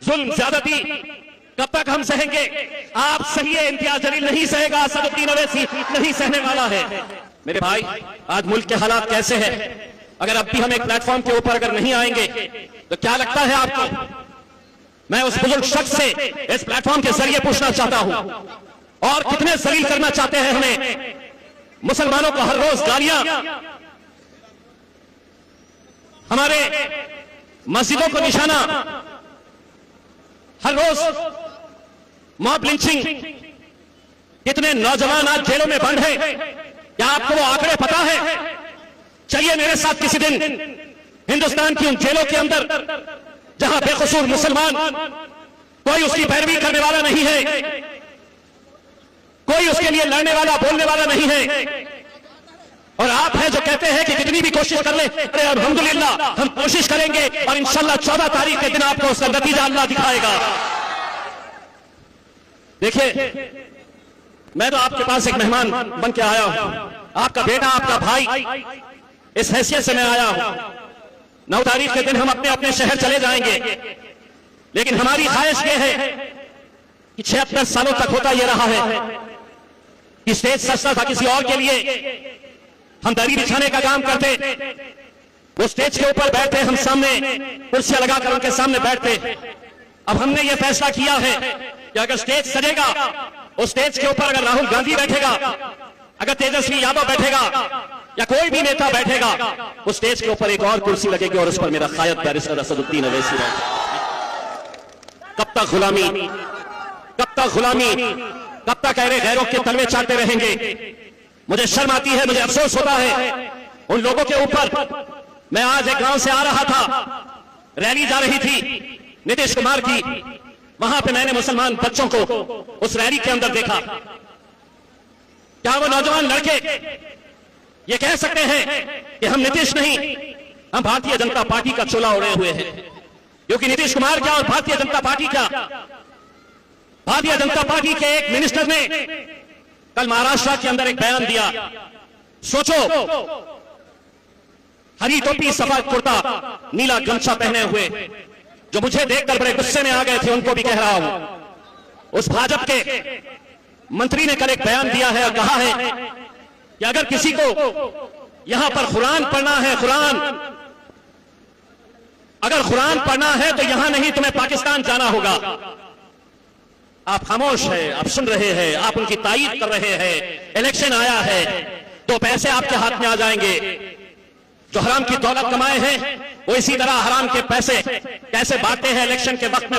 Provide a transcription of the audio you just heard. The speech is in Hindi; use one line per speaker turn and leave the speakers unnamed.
जुल्म ज्यादती कब तक हम सहेंगे? आप सहिए, इम्तियाज जलील नहीं सहेगा, असदुद्दीन ओवैसी नहीं सहने वाला है। मेरे भाई, आज मुल्क के हालात कैसे हैं? अगर अब भी हम एक प्लेटफॉर्म के ऊपर अगर नहीं आएंगे तो क्या लगता है आपको? मैं उस बुजुर्ग शख्स से इस प्लेटफॉर्म के जरिए पूछना चाहता हूं, और कितने जलील करना चाहते हैं हमें? मुसलमानों को हर रोज गालियां, हमारे मस्जिदों को निशाना, हर रोज मॉब लिंचिंग, कितने नौजवान आज जेलों में बंद हैं। क्या आपको वो आंकड़े पता है? चलिए मेरे साथ किसी दिन हिंदुस्तान की उन जेलों के अंदर जहां बेकसूर मुसलमान, कोई उसकी पैरवी करने वाला नहीं है, कोई उसके लिए लड़ने वाला, बोलने वाला नहीं है, और आप हैं जो कहते हैं कि कितनी भी कोशिश कर ले। अरे अल्हम्दुलिल्लाह, हम कोशिश करेंगे और इंशाल्लाह 14 तारीख के दिन आपको उसका नतीजा अल्लाह दिखाएगा। देखिए, मैं तो आपके पास एक मेहमान बन के आया हूं, आपका बेटा, आपका भाई, इस हैसियत से मैं आया हूं। 9 तारीख के दिन हम अपने अपने शहर चले जाएंगे, लेकिन हमारी ख्वाहिश यह है कि 76 सालों तक होता यह रहा है कि स्टेज सस्ता था किसी और के लिए, हम दरी बिछाने का काम करते, वो स्टेज के ऊपर बैठते, हम सामने कुर्सियां लगाकर उनके सामने बैठते। अब हमने ये फैसला किया है कि अगर स्टेज सजेगा, उस स्टेज के ऊपर अगर राहुल गांधी बैठेगा, अगर तेजस्वी यादव बैठेगा, या कोई भी नेता बैठेगा, उस स्टेज के ऊपर एक और कुर्सी लगेगी और उस पर मेरा कायद बैरिस्टर असदुद्दीन ओवैसी रहेगा। कब तक गुलामी, कब तक गुलामी, कब तक ऐरे गैरों के तलवे चाटते रहेंगे? मुझे शर्म आती है, मुझे अफसोस होता है उन लोगों के ऊपर। मैं आज एक गांव से आ रहा था, रैली जा रही थी नीतीश कुमार की, वहां पे मैंने मुसलमान बच्चों को उस रैली के अंदर देखा। क्या वो नौजवान लड़के ये कह सकते हैं कि हम नीतीश नहीं, हम भारतीय जनता पार्टी का चोला ओढ़े हुए हैं? क्योंकि नीतीश कुमार क्या और भारतीय जनता पार्टी क्या, भारतीय जनता पार्टी के एक मिनिस्टर ने कल महाराष्ट्र के अंदर एक बयान दिया। सोचो, हरी टोपी, सफेद कुर्ता, नीला गमछा पहने हुए, जो मुझे देखकर बड़े गुस्से में आ गए थे, उनको भी कह रहा हूं। उस भाजपा के मंत्री ने कल एक बयान दिया है और कहा है कि अगर किसी को यहां पर कुरान पढ़ना है, कुरान, अगर कुरान पढ़ना है तो यहां नहीं, तुम्हें पाकिस्तान जाना होगा। आप खामोश है, आप सुन रहे हैं, आप उनकी तारीफ कर रहे हैं। इलेक्शन आया है तो पैसे आपके हाथ में आ जाएंगे। जो हराम की दौलत कमाए हैं वो इसी तरह हराम के पैसे कैसे बांटते हैं इलेक्शन के वक्त में।